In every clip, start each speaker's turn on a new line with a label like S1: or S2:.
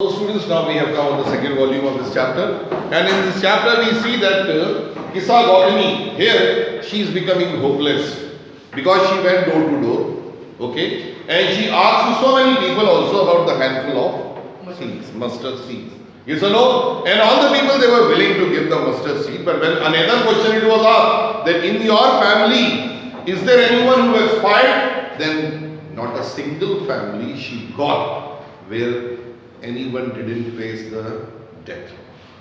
S1: So students, now we have come on the second volume of this chapter, and in this chapter we see that Kisa Gautami, here she is becoming hopeless because she went door to door, okay, and she asked so many people also about the handful of seeds, mustard seeds. Yes or no? And all the people, they were willing to give the mustard seed, but when another question it was asked that in your family, is there anyone who expired? Then not a single family she got where anyone didn't face the death.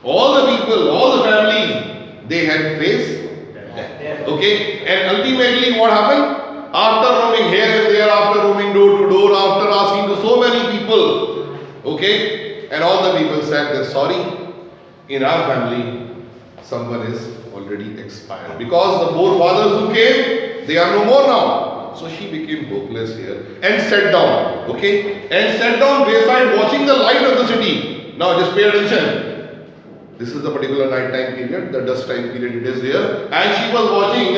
S1: All the people, all the families, they had faced death. Okay? And ultimately what happened? After roaming here and there, after roaming door to door, after asking to so many people, okay? And all the people said that sorry, in our family, someone is already expired. Because the forefathers who came, they are no more now. So she became hopeless here and sat down, okay? And sat down wayside watching the light of the city. Now just pay attention. This is the particular night time period, the dusk time period it is here. And she was watching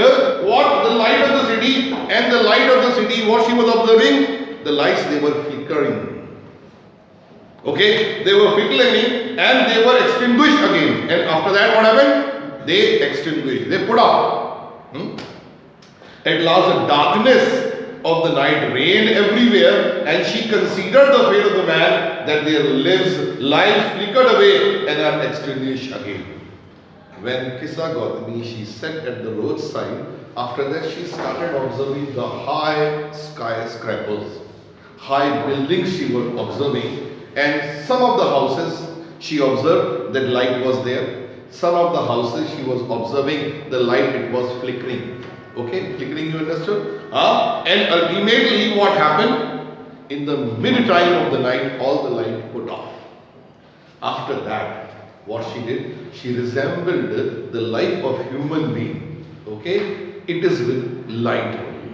S1: what? The light of the city. And the light of the city, what she was observing? The lights, they were flickering. Okay? They were flickering and they were extinguished again. And after that what happened? They extinguished. They put off. At last the darkness of the night reigned everywhere, and she considered the fate of the man, that their lives flickered away and are extinguished again. When Kisa Gautami, she sat at the roadside, after that she started observing the high skyscrapers, high buildings she was observing, and some of the houses she observed that light was there. Some of the houses she was observing the light, it was flickering. Okay, flickering, you understood? And ultimately what happened? In the mid time of the night, all the light put off. After that, what she did? She resembled the life of human being. Okay? It is with light only.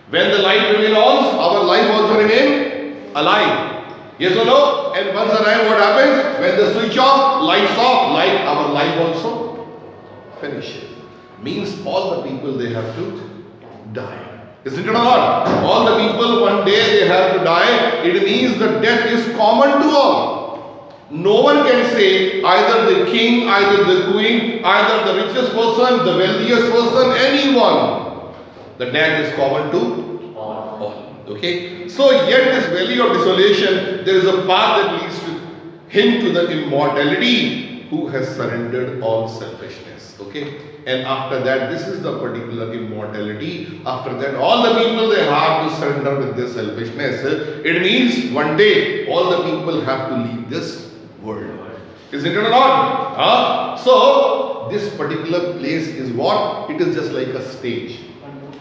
S1: When the light remains on, our life also remains alive. Yes or no? And once arrive, what happens? When the switch off, lights off, our life also finishes. Means all the people, they have to die. Isn't it or not? All the people, one day they have to die. It means the death is common to all. No one can say either the king, either the queen, either the richest person, the wealthiest person, anyone. The death is common to all. Okay? So yet this valley of desolation, there is a path that leads to him to the immortality, who has surrendered all selfishness. Okay? And after that, this is the particular immortality. After that, all the people, they have to surrender with their selfishness. It means one day, all the people have to leave this world. Isn't it or not? So, this particular place is what? It is just like a stage.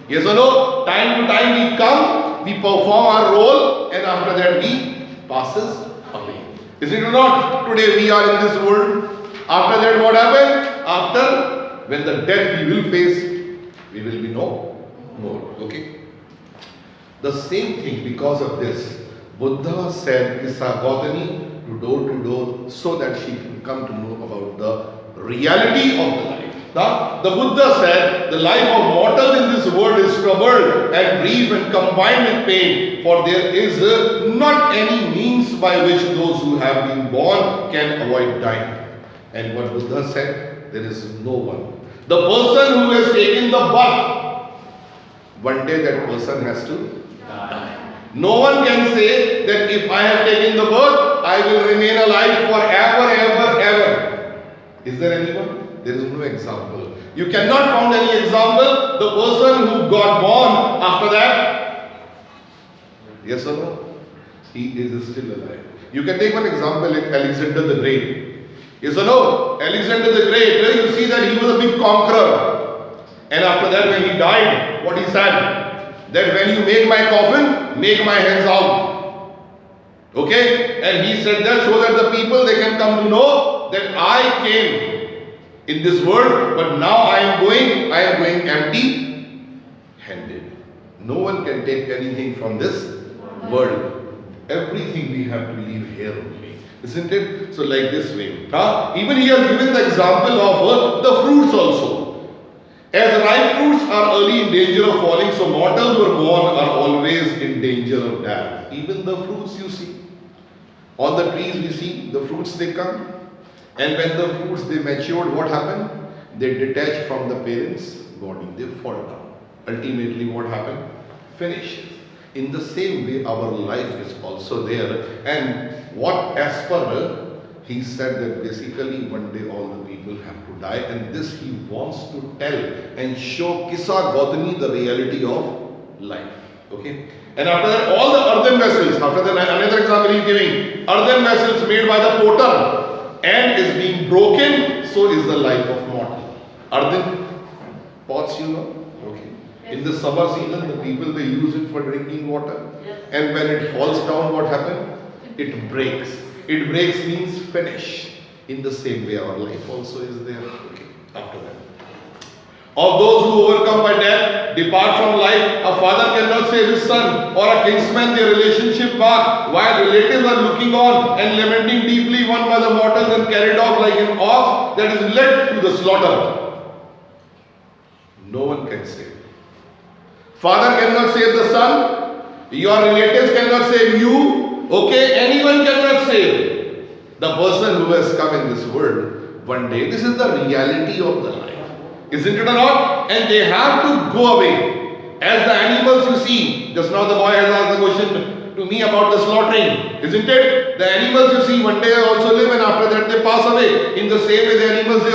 S1: Yes or no? Time to time we come, we perform our role, and after that we passes away. Is it or not? Today we are in this world. After that what happened? After when the death we will face, we will be no more. Okay? The same thing, because of this, Buddha said Kisa Gautami to door so that she can come to know about the reality of the life. The Buddha said the life of mortal in this world is troubled and brief and combined with pain, for there is not any means by which those who have been born can avoid dying. And what Buddha said, there is no one. The person who has taken the birth, one day that person has to die. No one can say that if I have taken the birth, I will remain alive forever, ever. Is there anyone? There is no example. You cannot find any example. The person who got born after that, yes or no? He is still alive. You can take one example like Alexander the Great. Yes or no? Alexander the Great, you see that he was a big conqueror. And after that, when he died, what he said? That when you make my coffin, make my hands out. Okay? And he said that so that the people, they can come to know that I came in this world, but now I am going empty-handed. No one can take anything from this world. Everything we have to leave here only. Isn't it? So like this way. Even he has given the example of the fruits also. As ripe fruits are early in danger of falling, so mortals who are born are always in danger of death. Even the fruits you see. On the trees we see the fruits they come, and when the fruits they matured, what happened? They detach from the parents' body, they fall down. Ultimately, what happened? Finishes. In the same way, our life is also there. And what as per he said that basically one day all the people have to die, and this he wants to tell and show Kisa Gautami the reality of life. Okay. And after that, all the earthen vessels, after that, another example he is giving, earthen vessels made by the potter and is being broken, so is the life of mortal. Earthen pots, you know. Okay. In the summer season, the people they use it for drinking water, and when it falls down, what happens? It breaks. It breaks means finish. In the same way, our life also is there. Okay. After that. Of those who overcome by death, depart from life, a father cannot save his son, or a kinsman their relationship back, while relatives are looking on and lamenting deeply one by the mortals and carried off like an ox that is led to the slaughter. No one can save. Father cannot save the son, your relatives cannot save you, okay? Anyone cannot save the person who has come in this world one day. This is the reality of the life. Isn't it or not? And they have to go away. As the animals you see, just now the boy has asked the question to me about the slaughtering. Isn't it? The animals you see one day also live, and after that they pass away. In the same way the animals they